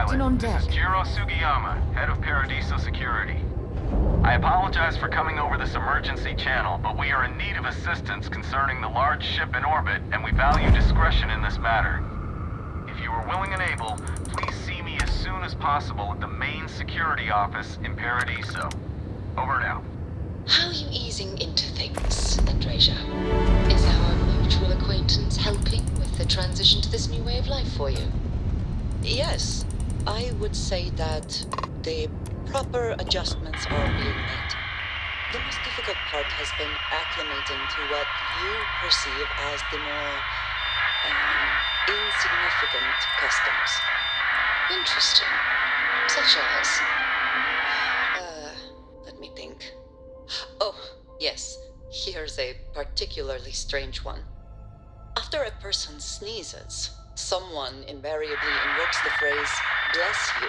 Captain on deck. This is Jiro Sugiyama, head of Paradiso Security. I apologize for coming over this emergency channel, but we are in need of assistance concerning the large ship in orbit, and we value discretion in this matter. If you are willing and able, please see me as soon as possible at the main security office in Paradiso. Over now. How are you easing into things, Andreja? Is our mutual acquaintance helping with the transition to this new way of life for you? Yes, I would say that the proper adjustments are being made. The most difficult part has been acclimating to what you perceive as the more insignificant customs. Interesting. Such as? Let me think. Oh, yes. Here's a particularly strange one. After a person sneezes, someone invariably invokes the phrase, "bless you."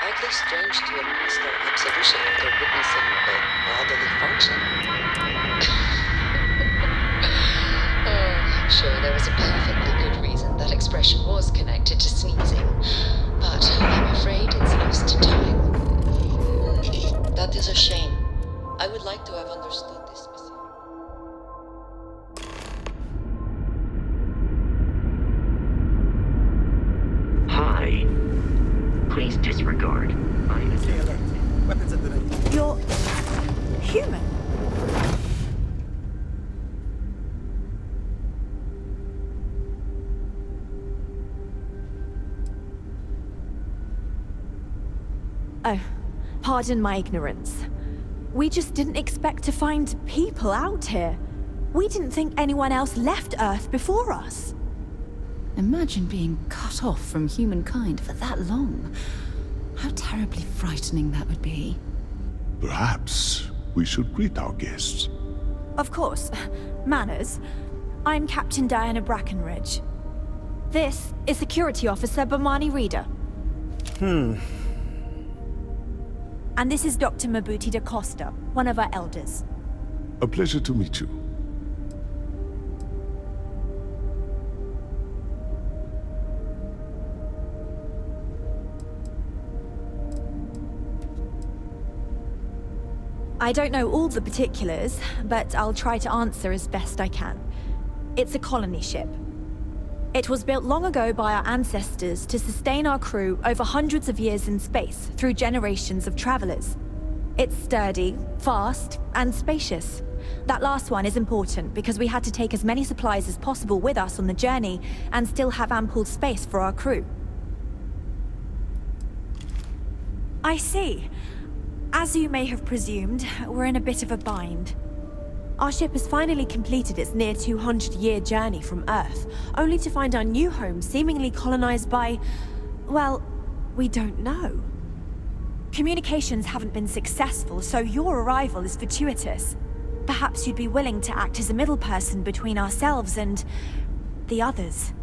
Oddly strange to administer absolution after witnessing a bodily function. Oh, I'm sure there was a perfectly good reason that expression was connected to sneezing, but I'm afraid it's lost to time. That is a shame. I would like to have understood this specific. Hi. Please disregard. Weapons at the ready. You're human. Oh, pardon my ignorance. We just didn't expect to find people out here. We didn't think anyone else left Earth before us. Imagine being cut off from humankind for that long. How terribly frightening that would be. Perhaps we should greet our guests. Of course. Manners. I'm Captain Diana Brackenridge. This is Security Officer Bomani Reader. And this is Dr. Mabuti da Costa, one of our elders. A pleasure to meet you. I don't know all the particulars, but I'll try to answer as best I can. It's a colony ship. It was built long ago by our ancestors to sustain our crew over hundreds of years in space through generations of travelers. It's sturdy, fast, and spacious. That last one is important because we had to take as many supplies as possible with us on the journey and still have ample space for our crew. I see. As you may have presumed, we're in a bit of a bind. Our ship has finally completed its near 200-year journey from Earth, only to find our new home seemingly colonized by, well, we don't know. Communications haven't been successful, so your arrival is fortuitous. Perhaps you'd be willing to act as a middle person between ourselves and the others.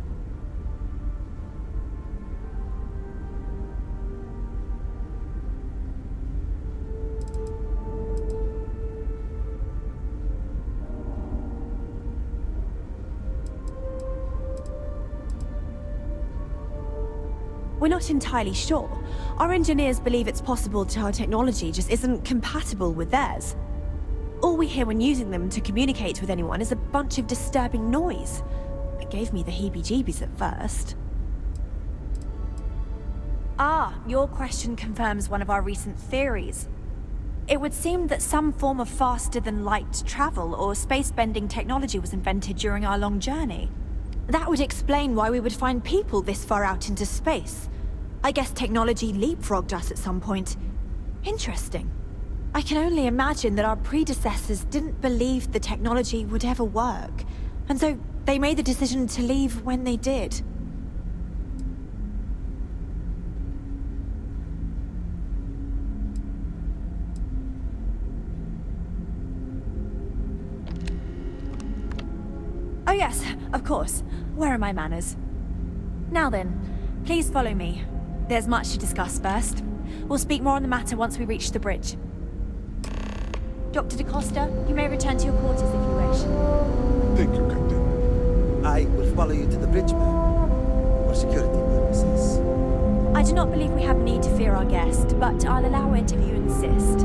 We're not entirely sure. Our engineers believe it's possible that our technology just isn't compatible with theirs. All we hear when using them to communicate with anyone is a bunch of disturbing noise. It gave me the heebie-jeebies at first. Ah, your question confirms one of our recent theories. It would seem that some form of faster-than-light travel or space-bending technology was invented during our long journey. That would explain why we would find people this far out into space. I guess technology leapfrogged us at some point. Interesting. I can only imagine that our predecessors didn't believe the technology would ever work, and so they made the decision to leave when they did. Oh yes, of course. Where are my manners? Now then, please follow me. There's much to discuss first. We'll speak more on the matter once we reach the bridge. Dr. da Costa, you may return to your quarters if you wish. Thank you, Captain. I will follow you to the bridge, ma'am. For security purposes. I do not believe we have need to fear our guest, but I'll allow it if you insist.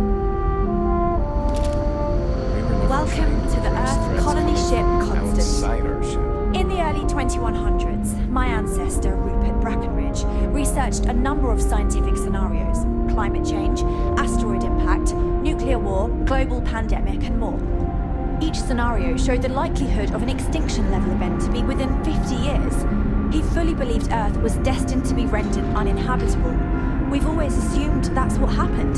Welcome to the Earth colony ship Constellation. In the early 2100s, my ancestor, Rupert Brackenridge, researched a number of scientific scenarios: climate change, asteroid impact, nuclear war, global pandemic, and more. Each scenario showed the likelihood of an extinction-level event to be within 50 years. He fully believed Earth was destined to be rendered uninhabitable. We've always assumed that's what happened.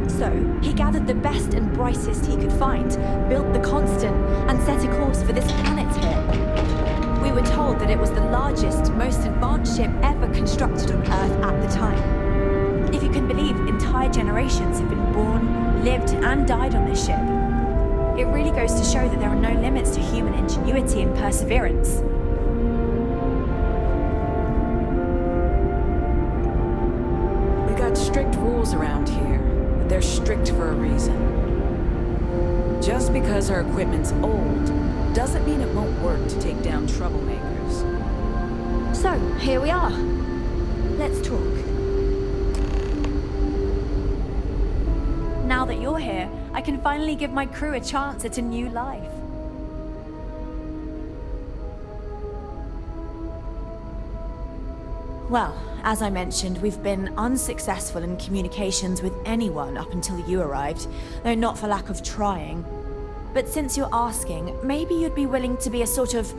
So, he gathered the best and brightest he could find, built the Constant, and set a course for this planet here. We were told that it was the largest, most advanced ship ever constructed on Earth at the time. If you can believe, entire generations have been born, lived, and died on this ship. It really goes to show that there are no limits to human ingenuity and perseverance. We got strict rules around here, but they're strict for a reason. Just because our equipment's old doesn't mean it won't work to take down troublemakers. So, here we are. Let's talk. Now that you're here, I can finally give my crew a chance at a new life. Well, as I mentioned, we've been unsuccessful in communications with anyone up until you arrived, though not for lack of trying. But since you're asking, maybe you'd be willing to be a sort of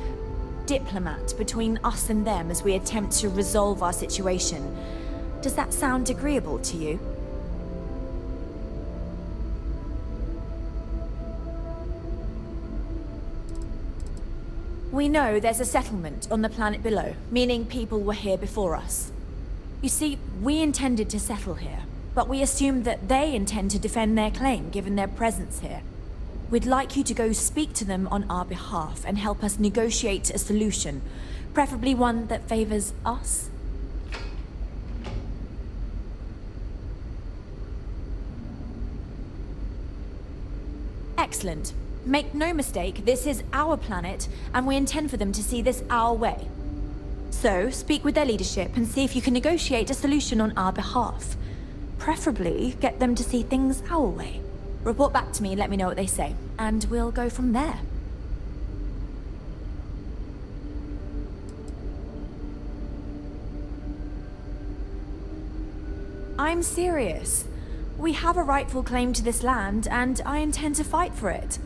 diplomat between us and them as we attempt to resolve our situation. Does that sound agreeable to you? We know there's a settlement on the planet below, meaning people were here before us. You see, we intended to settle here, but we assumed that they intend to defend their claim given their presence here. We'd like you to go speak to them on our behalf and help us negotiate a solution, preferably one that favors us. Excellent. Make no mistake, this is our planet, and we intend for them to see this our way. So, speak with their leadership and see if you can negotiate a solution on our behalf. Preferably, get them to see things our way. Report back to me, let me know what they say, and we'll go from there. I'm serious. We have a rightful claim to this land, and I intend to fight for it.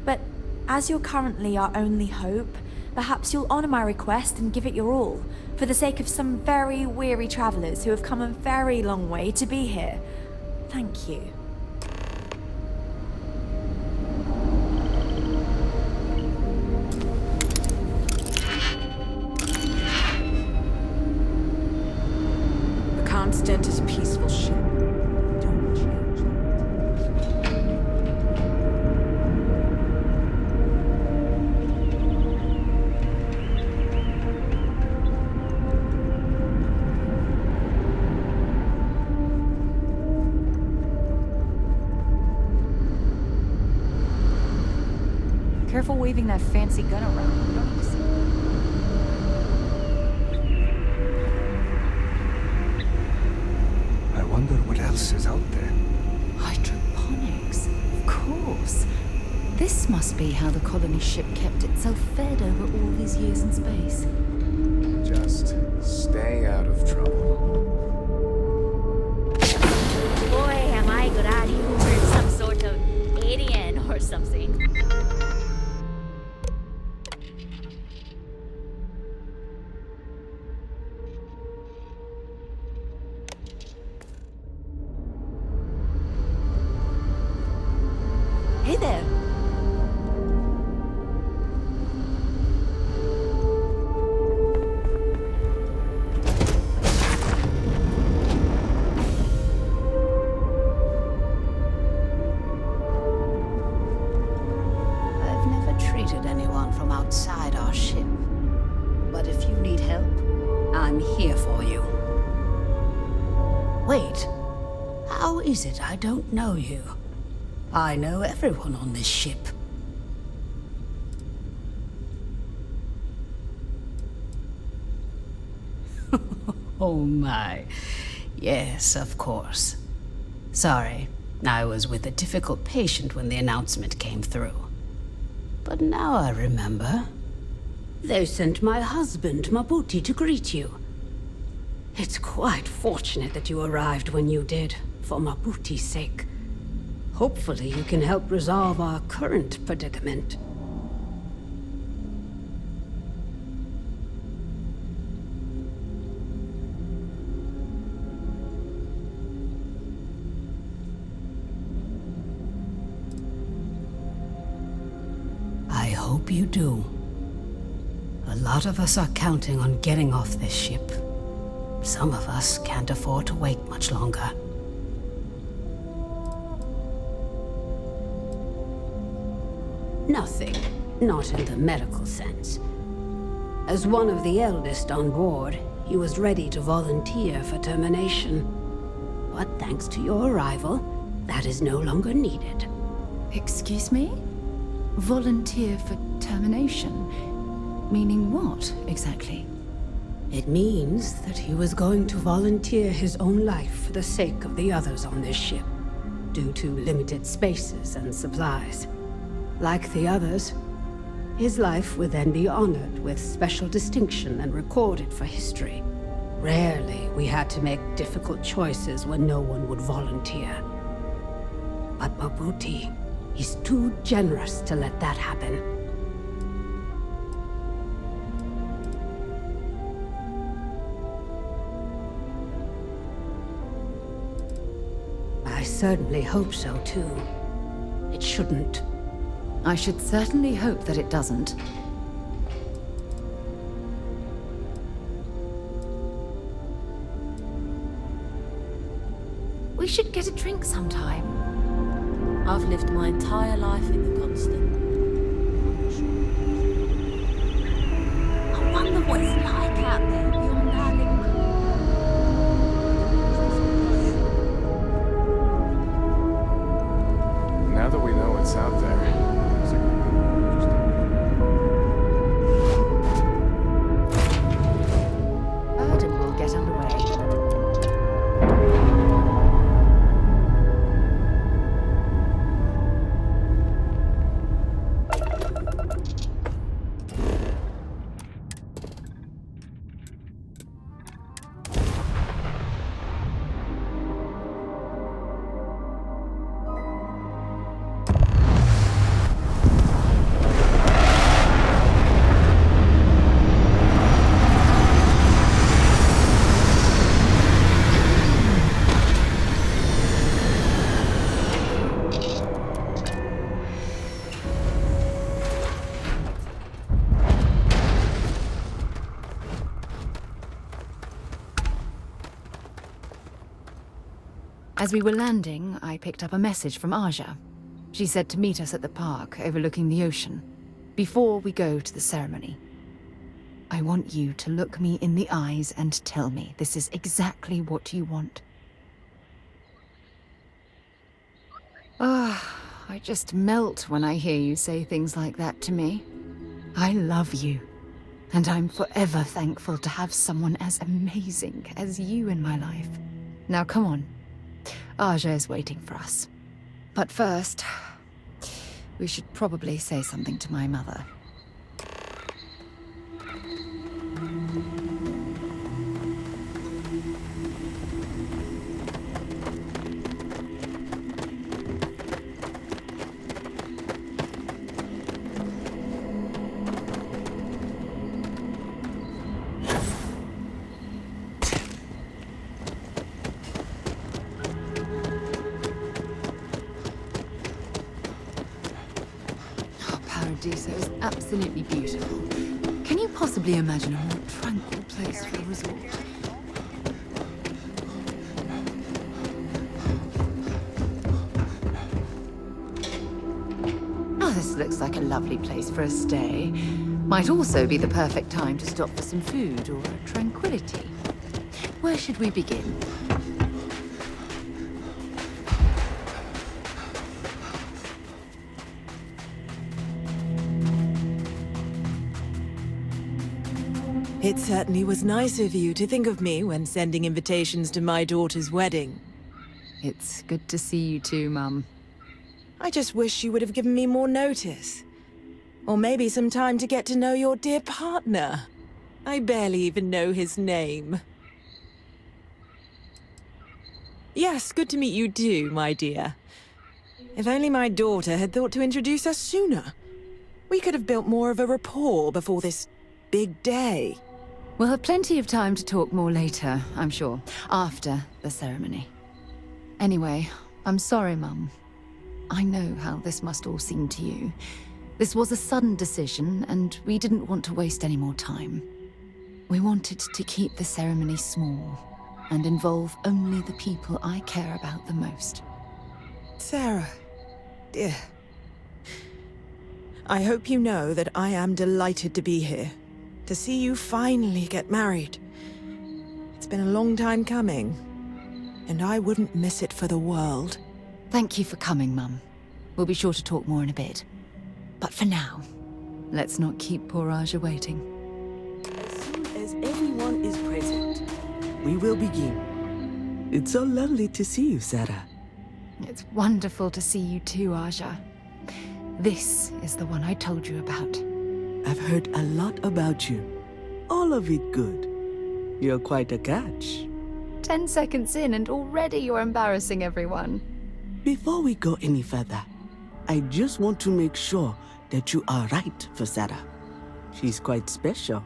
But as you're currently our only hope, perhaps you'll honor my request and give it your all, for the sake of some very weary travelers who have come a very long way to be here. Thank you. The Constant is a peaceful ship. Don't change that. Careful waving that fancy gun around. We don't need to see. I wonder what else is out there. Hydroponics, of course. This must be how the colony ship kept itself fed over all these years in space. Just stay out of trouble. Boy, am I glad you were some sort of alien or something. Hey there. I've never treated anyone from outside our ship. But if you need help, I'm here for you. Wait, how is it I don't know you? I know everyone on this ship. Oh my. Yes, of course. Sorry, I was with a difficult patient when the announcement came through. But now I remember. They sent my husband, Mabuti, to greet you. It's quite fortunate that you arrived when you did, for Mabuti's sake. Hopefully you can help resolve our current predicament. I hope you do. A lot of us are counting on getting off this ship. Some of us can't afford to wait much longer. Nothing. Not in the medical sense. As one of the eldest on board, he was ready to volunteer for termination. But thanks to your arrival, that is no longer needed. Excuse me? Volunteer for termination? Meaning what, exactly? It means that he was going to volunteer his own life for the sake of the others on this ship, due to limited spaces and supplies. Like the others, his life would then be honored with special distinction and recorded for history. Rarely we had to make difficult choices when no one would volunteer. But Mabuti, he's too generous to let that happen. I certainly hope so, too. It shouldn't. I should certainly hope that it doesn't. We should get a drink sometime. I've lived my entire life in the constant. I wonder what it's like out there beyond our little... Now that we know what's out there, Burden will get underway. As we were landing, I picked up a message from Aja. She said to meet us at the park overlooking the ocean, before we go to the ceremony. I want you to look me in the eyes and tell me this is exactly what you want. I just melt when I hear you say things like that to me. I love you, and I'm forever thankful to have someone as amazing as you in my life. Now come on. Aja is waiting for us. But first, we should probably say something to my mother. Paradiso is absolutely beautiful. Can you possibly imagine a more tranquil place for a resort? Oh, this looks like a lovely place for a stay. Might also be the perfect time to stop for some food or tranquility. Where should we begin? It certainly was nice of you to think of me when sending invitations to my daughter's wedding. It's good to see you too, Mum. I just wish you would have given me more notice. Or maybe some time to get to know your dear partner. I barely even know his name. Yes, good to meet you too, my dear. If only my daughter had thought to introduce us sooner. We could have built more of a rapport before this big day. We'll have plenty of time to talk more later, I'm sure, after the ceremony. Anyway, I'm sorry, Mum. I know how this must all seem to you. This was a sudden decision, and we didn't want to waste any more time. We wanted to keep the ceremony small, and involve only the people I care about the most. Sarah, dear. I hope you know that I am delighted to be here, to see you finally get married. It's been a long time coming, and I wouldn't miss it for the world. Thank you for coming, Mum. We'll be sure to talk more in a bit. But for now, let's not keep poor Aja waiting. As soon as everyone is present, we will begin. It's so lovely to see you, Sarah. It's wonderful to see you too, Aja. This is the one I told you about. I've heard a lot about you. All of it good. You're quite a catch. 10 seconds in and already you're embarrassing everyone. Before we go any further, I just want to make sure that you are right for Sarah. She's quite special,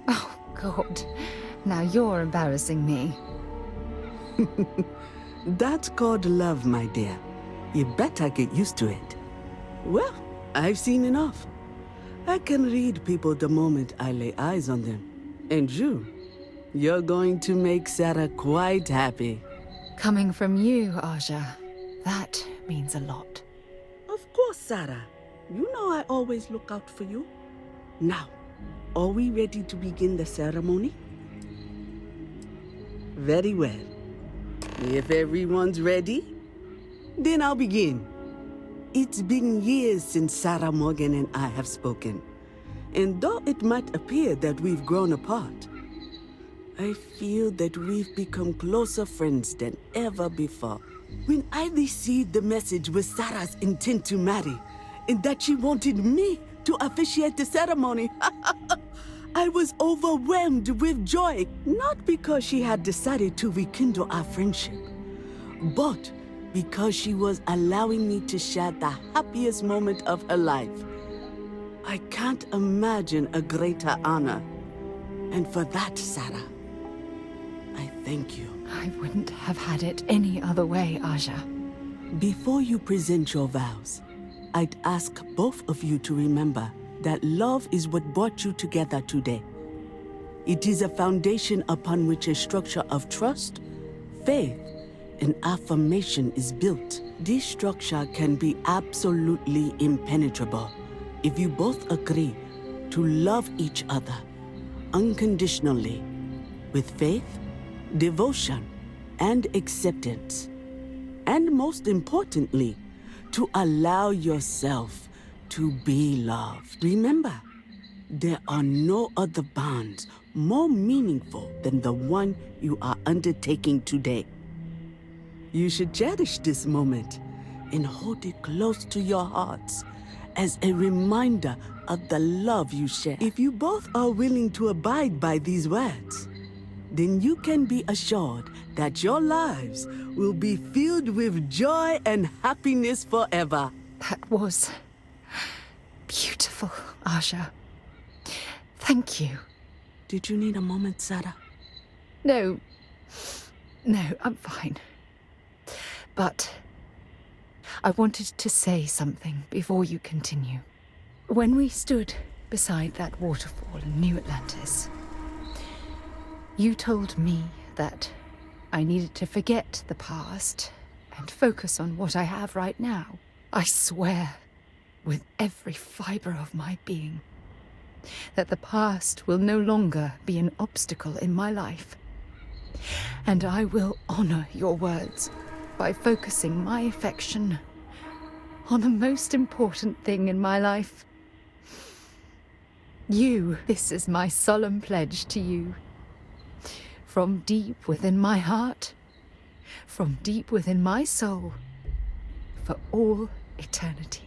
Oh, God. Now you're embarrassing me. That's called love, my dear. You better get used to it. Well, I've seen enough. I can read people the moment I lay eyes on them. And you're going to make Sarah quite happy. Coming from you, Aja, that means a lot. Of course, Sarah. You know I always look out for you. Now, are we ready to begin the ceremony? Very well. If everyone's ready, then I'll begin. It's been years since Sarah Morgan and I have spoken. And though it might appear that we've grown apart, I feel that we've become closer friends than ever before. When I received the message with Sarah's intent to marry, and that she wanted me to officiate the ceremony, I was overwhelmed with joy. Not because she had decided to rekindle our friendship, but because she was allowing me to share the happiest moment of her life. I can't imagine a greater honor. And for that, Sarah, I thank you. I wouldn't have had it any other way, Aja. Before you present your vows, I'd ask both of you to remember that love is what brought you together today. It is a foundation upon which a structure of trust, faith, and affirmation is built. This structure can be absolutely impenetrable if you both agree to love each other unconditionally, with faith, devotion, and acceptance. And most importantly, to allow yourself to be loved. Remember, there are no other bonds more meaningful than the one you are undertaking today. You should cherish this moment and hold it close to your hearts as a reminder of the love you share. If you both are willing to abide by these words, then you can be assured that your lives will be filled with joy and happiness forever. That was beautiful, Aja. Thank you. Did you need a moment, Sarah? No, I'm fine. But I wanted to say something before you continue. When we stood beside that waterfall in New Atlantis, you told me that I needed to forget the past and focus on what I have right now. I swear, with every fiber of my being, that the past will no longer be an obstacle in my life. And I will honor your words by focusing my affection on the most important thing in my life. You, this is my solemn pledge to you. From deep within my heart, from deep within my soul, for all eternity.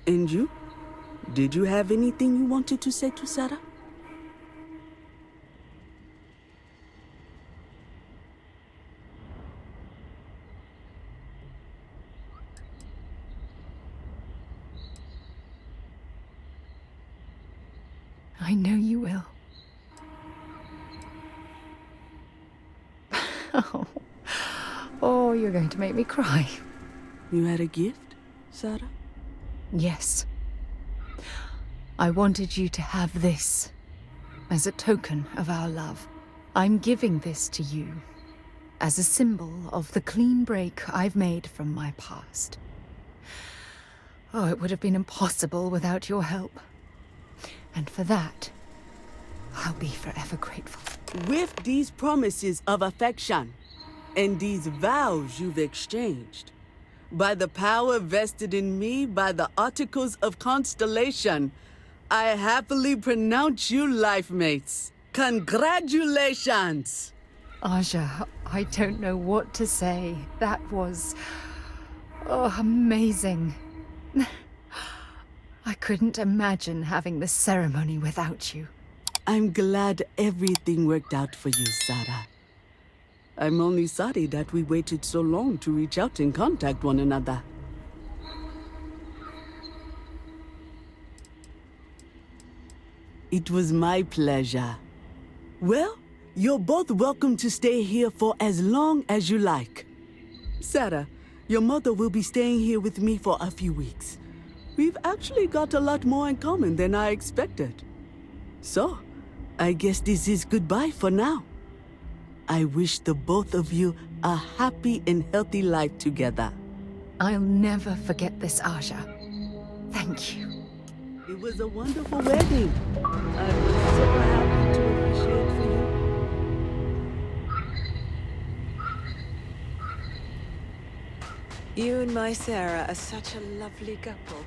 And you? Did you have anything you wanted to say to Sarah? I know you will. Oh, you're going to make me cry. You had a gift, Sarah? Yes. I wanted you to have this as a token of our love. I'm giving this to you as a symbol of the clean break I've made from my past. Oh, it would have been impossible without your help. And for that, I'll be forever grateful. With these promises of affection and these vows you've exchanged, by the power vested in me by the Articles of Constellation, I happily pronounce you life mates. Congratulations! Aja, I don't know what to say. That was... amazing. I couldn't imagine having the ceremony without you. I'm glad everything worked out for you, Sarah. I'm only sorry that we waited so long to reach out and contact one another. It was my pleasure. Well, you're both welcome to stay here for as long as you like. Sarah, your mother will be staying here with me for a few weeks. We've actually got a lot more in common than I expected. So, I guess this is goodbye for now. I wish the both of you a happy and healthy life together. I'll never forget this, Aja. Thank you. It was a wonderful wedding. I'm so happy to officiate for you. You and my Sarah are such a lovely couple.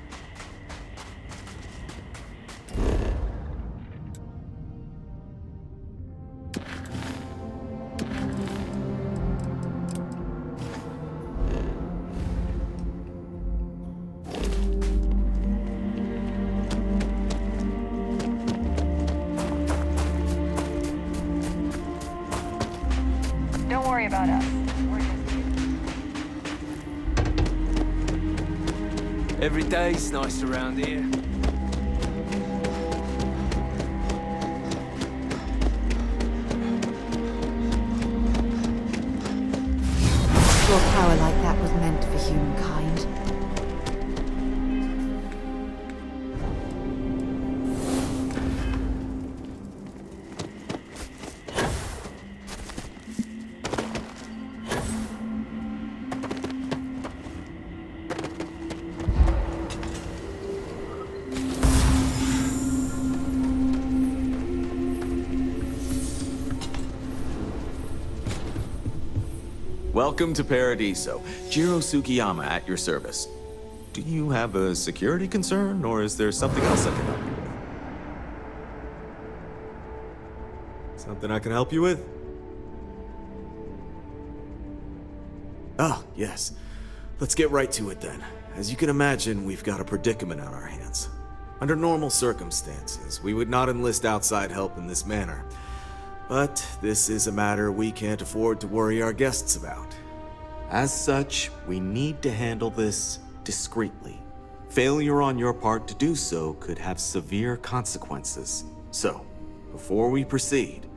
Don't worry about us. We're just... Every day's nice around here. Your power like that was meant for humankind. Welcome to Paradiso. Jiro Tsukiyama at your service. Do you have a security concern, or is there something else I can help you with? Something I can help you with? Ah, yes. Let's get right to it then. As you can imagine, we've got a predicament on our hands. Under normal circumstances, we would not enlist outside help in this manner. But this is a matter we can't afford to worry our guests about. As such, we need to handle this discreetly. Failure on your part to do so could have severe consequences. So, before we proceed,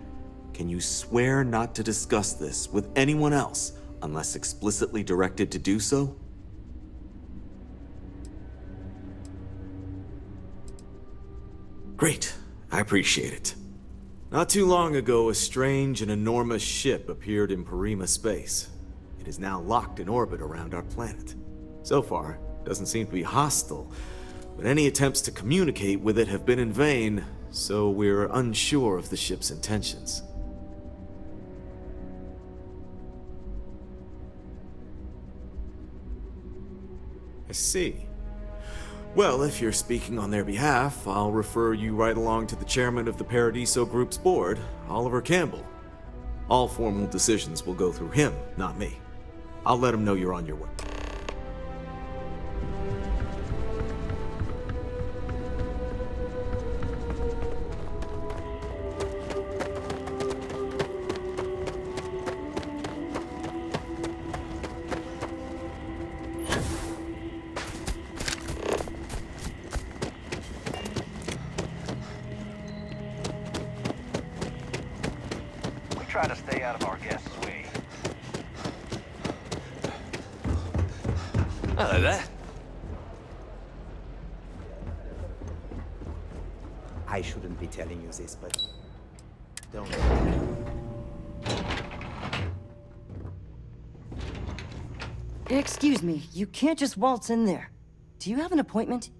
can you swear not to discuss this with anyone else unless explicitly directed to do so? Great, I appreciate it. Not too long ago, a strange and enormous ship appeared in Parima space. It is now locked in orbit around our planet. So far, it doesn't seem to be hostile, but any attempts to communicate with it have been in vain, so we're unsure of the ship's intentions. I see. Well, if you're speaking on their behalf, I'll refer you right along to the chairman of the Paradiso Group's board, Oliver Campbell. All formal decisions will go through him, not me. I'll let him know you're on your way. Try to stay out of our guests' way. Hello there. I shouldn't be telling you this, but don't. Excuse me, you can't just waltz in there. Do you have an appointment?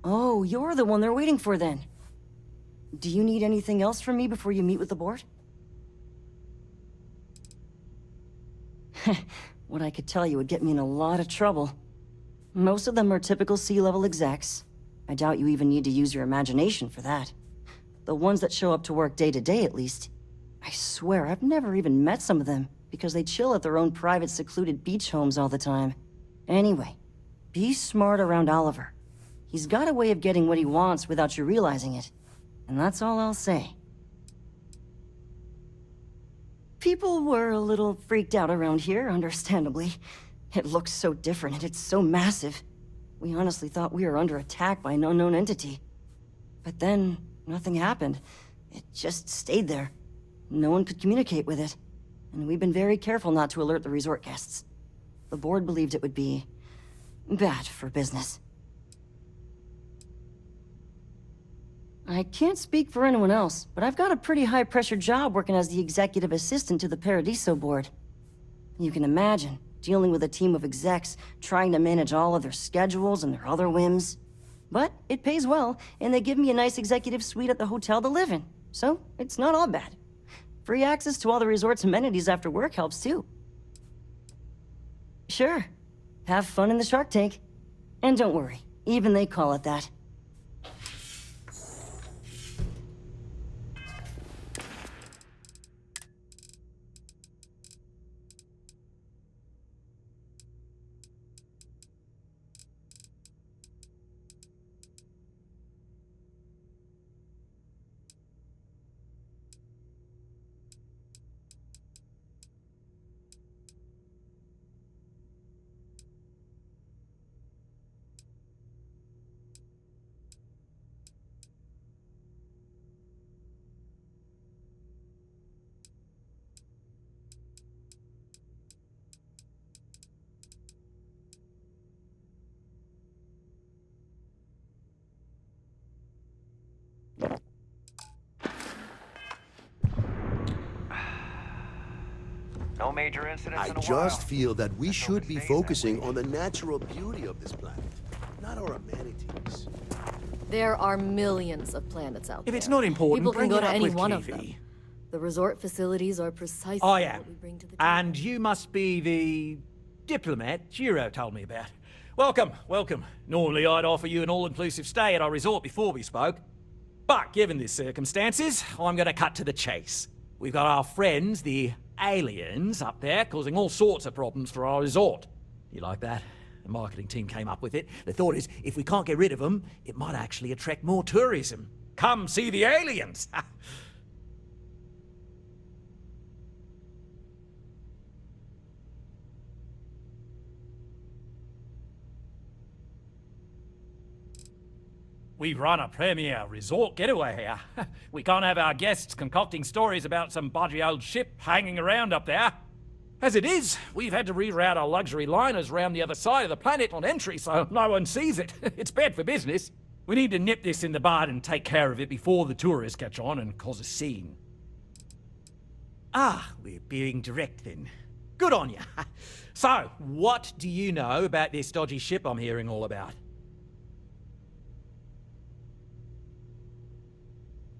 Oh, you're the one they're waiting for then. Do you need anything else from me before you meet with the board? What I could tell you would get me in a lot of trouble. Most of them are typical C-level execs. I doubt you even need to use your imagination for that. The ones that show up to work day to day, at least. I swear, I've never even met some of them, because they chill at their own private, secluded beach homes all the time. Anyway, be smart around Oliver. He's got a way of getting what he wants without you realizing it. And that's all I'll say. People were a little freaked out around here, understandably. It looks so different and it's so massive. We honestly thought we were under attack by an unknown entity. But then, nothing happened. It just stayed there. No one could communicate with it. And we've been very careful not to alert the resort guests. The board believed it would be bad for business. I can't speak for anyone else, but I've got a pretty high-pressure job working as the executive assistant to the Paradiso board. You can imagine, dealing with a team of execs, trying to manage all of their schedules and their other whims. But it pays well, and they give me a nice executive suite at the hotel to live in, so it's not all bad. Free access to all the resort's amenities after work helps too. Sure, have fun in the shark tank. And don't worry, even they call it that. No major incidents in a I just feel that we should be focusing on the natural beauty of this planet, not our amenities. There are millions of planets out there. If it's not important, people can bring go it to up any with one of Kiwi. them. The resort facilities are precisely I am. what we bring to the And you must be the diplomat Jiro told me about. Welcome, welcome. Normally I'd offer you an all-inclusive stay at our resort before we spoke. But given the circumstances, I'm going to cut to the chase. We've got our friends, the aliens, up there, causing all sorts of problems for our resort. You like that? The marketing team came up with it. The thought is, if we can't get rid of them, it might actually attract more tourism. Come see the aliens! We run a premier resort getaway here. We can't have our guests concocting stories about some budgy old ship hanging around up there. As it is, we've had to reroute our luxury liners round the other side of the planet on entry so no one sees it. It's bad for business. We need to nip this in the bud and take care of it before the tourists catch on and cause a scene. Ah, we're being direct then. Good on you. So, what do you know about this dodgy ship I'm hearing all about?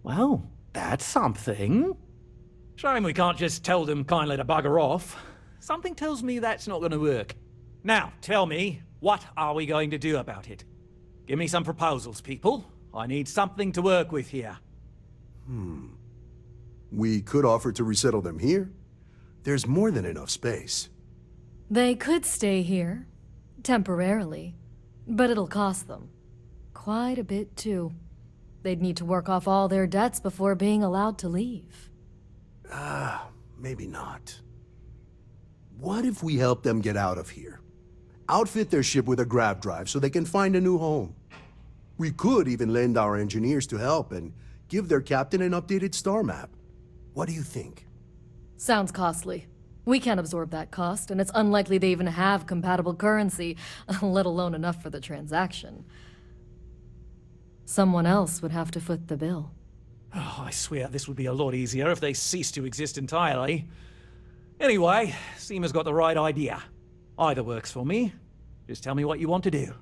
Well, that's something. Shame we can't just tell them kindly to bugger off. Something tells me that's not going to work. Now, tell me, What are we going to do about it? Give me some proposals, people. I need something to work with here. We could offer to resettle them here. There's more than enough space. They could stay here, temporarily, but it'll cost them. Quite a bit, too. They'd need to work off all their debts before being allowed to leave. Maybe not. What if we help them get out of here? Outfit their ship with a grav drive so they can find a new home. We could even lend our engineers to help and give their captain an updated star map. What do you think? Sounds costly. We can't absorb that cost, and it's unlikely they even have compatible currency, let alone enough for the transaction. Someone else would have to foot the bill. Oh, I swear this would be a lot easier if they ceased to exist entirely. Anyway, Seema's got the right idea. Either works for me. Just tell me what you want to do.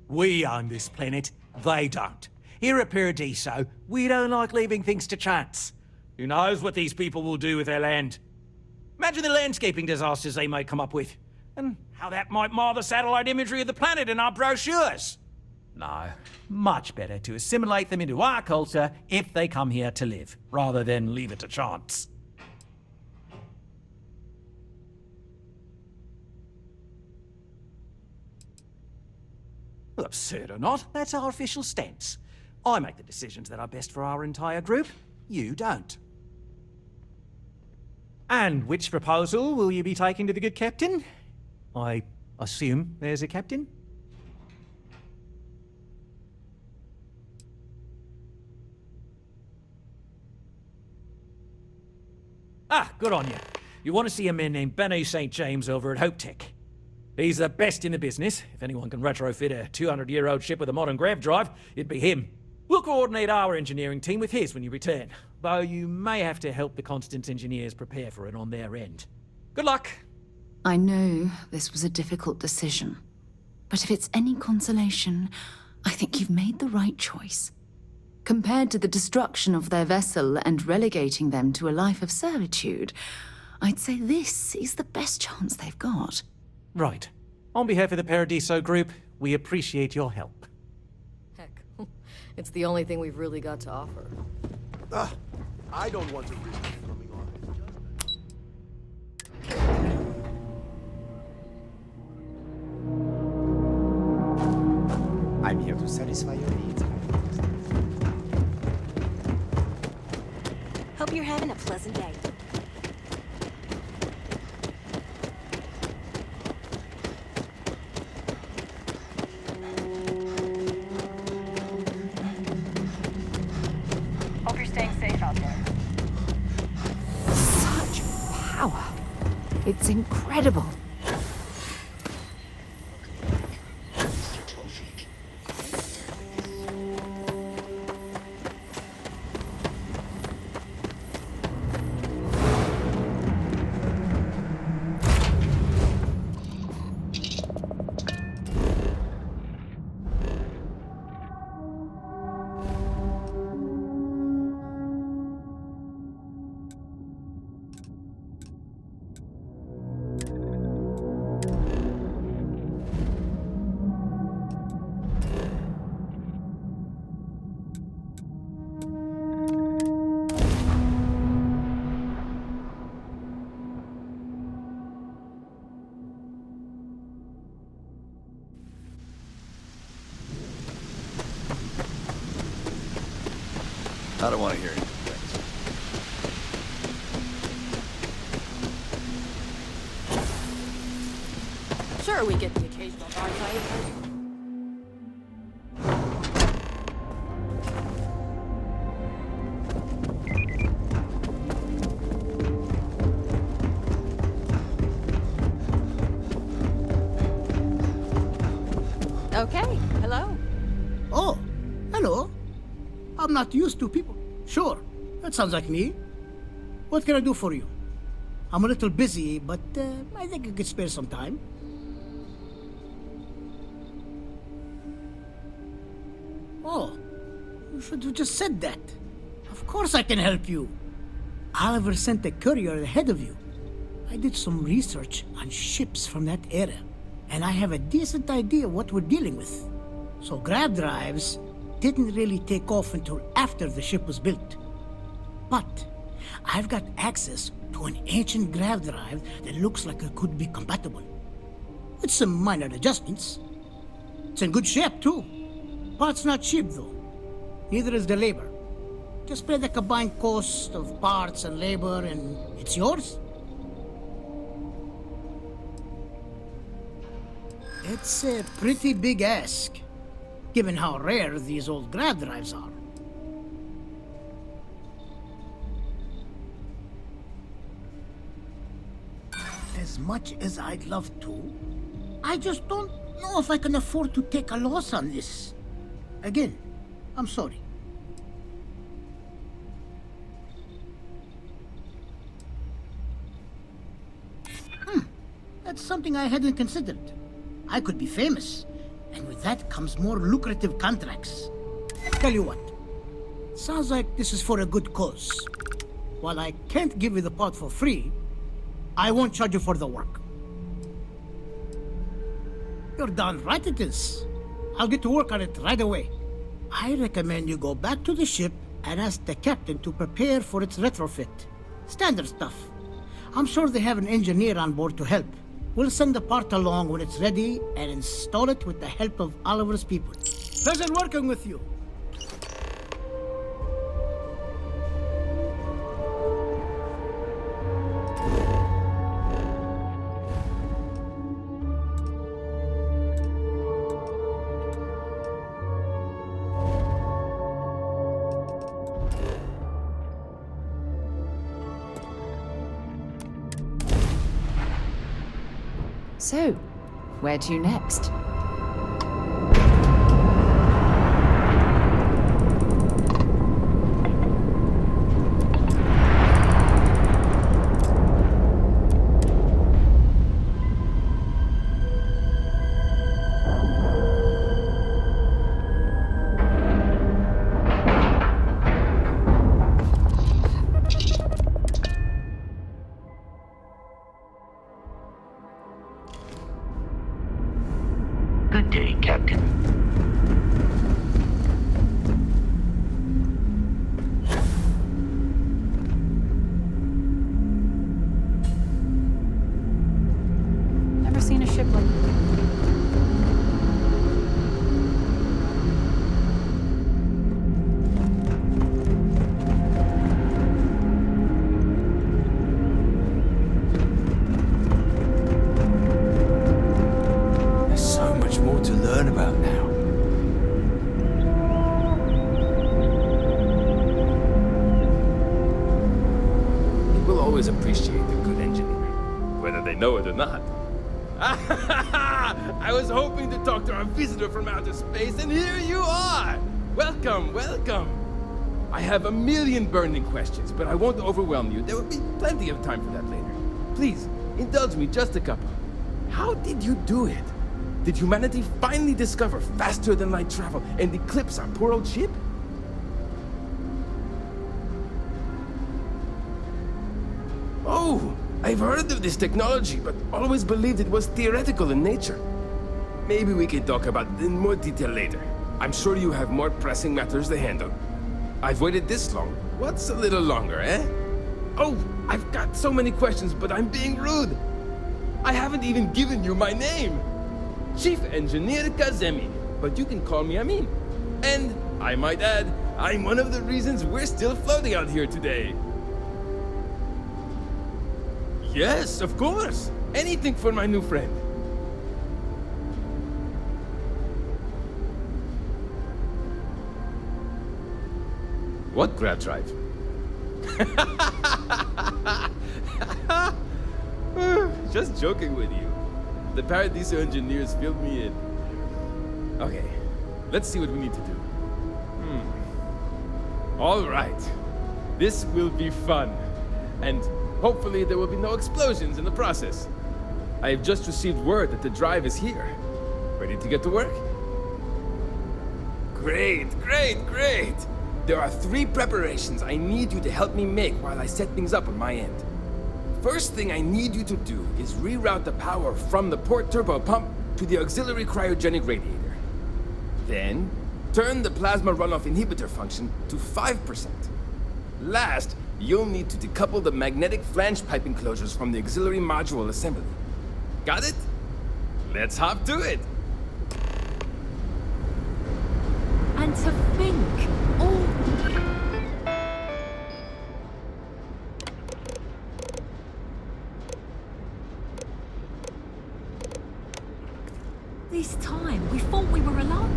We own this planet, they don't. Here at Paradiso, we don't like leaving things to chance. Who knows what these people will do with their land? Imagine the landscaping disasters they might come up with, and how that might mar the satellite imagery of the planet in our brochures. No, much better to assimilate them into our culture if they come here to live, rather than leave it to chance. Well, absurd or not, that's our official stance. I make the decisions that are best for our entire group. You don't. And which proposal will you be taking to the good captain? I assume there's a captain? Ah, good on you. You want to see a man named Benny St. James over at Hope Tech. He's the best in the business. If anyone can retrofit a 200-year-old ship with a modern grav drive, it'd be him. We'll coordinate our engineering team with his when you return, though you may have to help the Constance engineers prepare for it on their end. Good luck. I know this was a difficult decision, but if it's any consolation, I think you've made the right choice. Compared to the destruction of their vessel and relegating them to a life of servitude, I'd say this is the best chance they've got. Right. On behalf of the Paradiso group, we appreciate your help. Heck, it's the only thing we've really got to offer. I don't want to risk it coming on. I'm here to satisfy your needs. Hope you're having a pleasant day. Hope you're staying safe out there. Such power. It's incredible. I don't want to hear it. Sure, we get the occasional bar fight. Okay, hello. Oh, hello. I'm not used to people. Sure, That sounds like me. What can I do for you? I'm a little busy, but I think I could spare some time. Oh, you should have just said that. Of course I can help you. Oliver sent a courier ahead of you. I did some research on ships from that era, and I have a decent idea what we're dealing with. So grav drives didn't really take off until after the ship was built. But I've got access to an ancient grav drive that looks like it could be compatible. With some minor adjustments. It's in good shape, too. Parts not cheap, though. Neither is the labor. Just pay the combined cost of parts and labor, and it's yours. It's a pretty big ask, given how rare these old grav drives are. As much as I'd love to, I just don't know if I can afford to take a loss on this. Again, I'm sorry. That's something I hadn't considered. I could be famous, and with that comes more lucrative contracts. Tell you what, sounds like this is for a good cause. While I can't give you the part for free, I won't charge you for the work. You're darn right it is. I'll get to work on it right away. I recommend you go back to the ship and ask the captain to prepare for its retrofit. Standard stuff. I'm sure they have an engineer on board to help. We'll send the part along when it's ready and install it with the help of Oliver's people. Pleasure working with you. So, where to next? Good day, Captain. Never seen a ship like that. To learn about now. People always appreciate a good engineer, whether they know it or not. I was hoping to talk to our visitor from outer space, and here you are! Welcome, welcome! I have a million burning questions, but I won't overwhelm you. There will be plenty of time for that later. Please, indulge me just a couple. How did you do it? Did humanity finally discover faster-than-light travel and eclipse our poor old ship? Oh, I've heard of this technology, but always believed it was theoretical in nature. Maybe we can talk about it in more detail later. I'm sure you have more pressing matters to handle. I've waited this long. What's a little longer, eh? Oh, I've got so many questions, but I'm being rude. I haven't even given you my name. Chief Engineer Kazemi, but you can call me Amin. And, I might add, I'm one of the reasons we're still floating out here today. Yes, of course. Anything for my new friend. What grab drive? Just joking with you. The Paradiso engineers filled me in. Okay, let's see what we need to do. All right. This will be fun. And hopefully there will be no explosions in the process. I have just received word that the drive is here. Ready to get to work? Great, great, great! There are 3 preparations I need you to help me make while I set things up on my end. First thing I need you to do is reroute the power from the port turbo pump to the auxiliary cryogenic radiator. Then, turn the plasma runoff inhibitor function to 5%. Last, you'll need to decouple the magnetic flange pipe enclosures from the auxiliary module assembly. Got it? Let's hop to it! And to think, all... This time, we thought we were alone.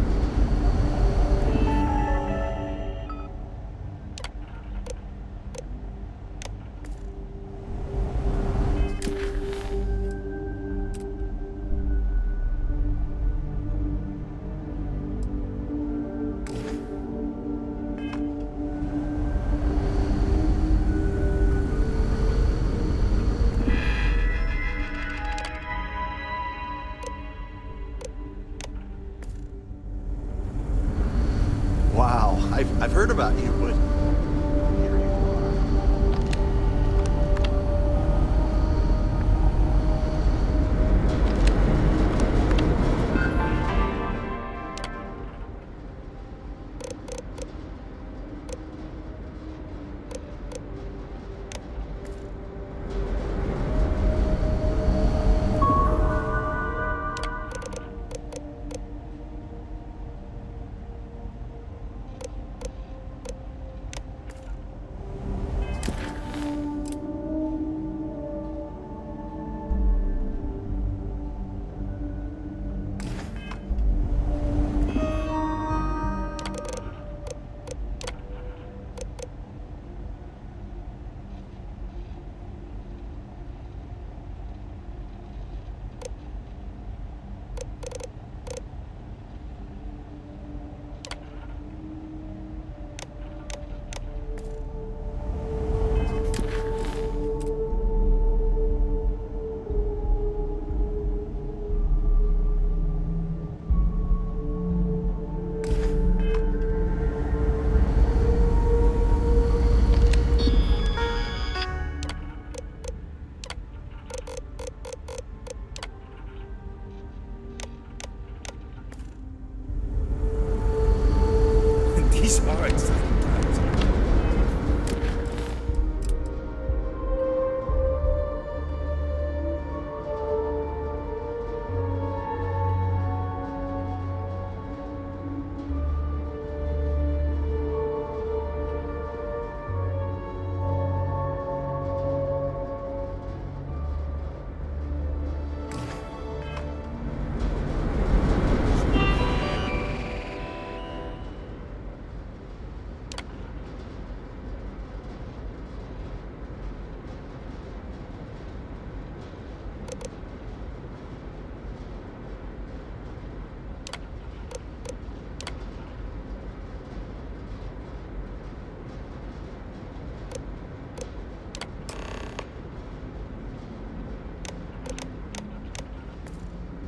Wow, I've heard about you, but here you are. These are exciting times.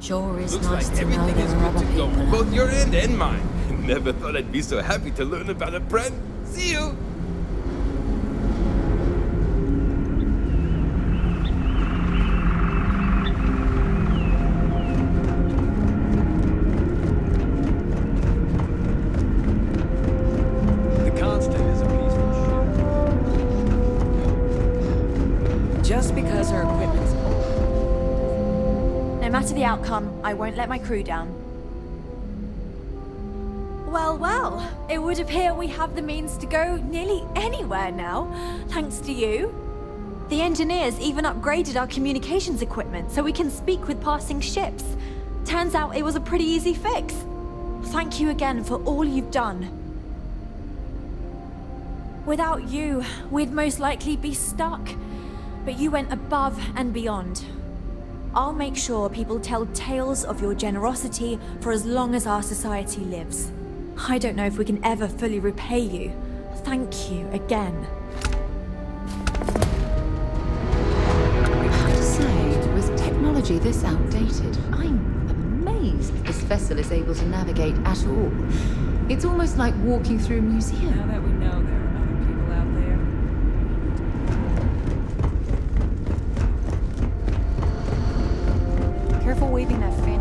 Sure is Looks nice like to know everything there is are good other to go, people out both your end and mine. Never thought I'd be so happy to learn about a friend. See you! The Constant is a peaceful ship. Just because her equipment's No matter the outcome, I won't let my crew down. Well, well, it would appear we have the means to go nearly anywhere now, thanks to you. The engineers even upgraded our communications equipment so we can speak with passing ships. Turns out it was a pretty easy fix. Thank you again for all you've done. Without you, we'd most likely be stuck. But you went above and beyond. I'll make sure people tell tales of your generosity for as long as our society lives. I don't know if we can ever fully repay you. Thank you again. technology this outdated, I'm amazed this vessel is able to navigate at all. It's almost like walking through a museum. Now that we know there are other people out there. Careful waving that fan.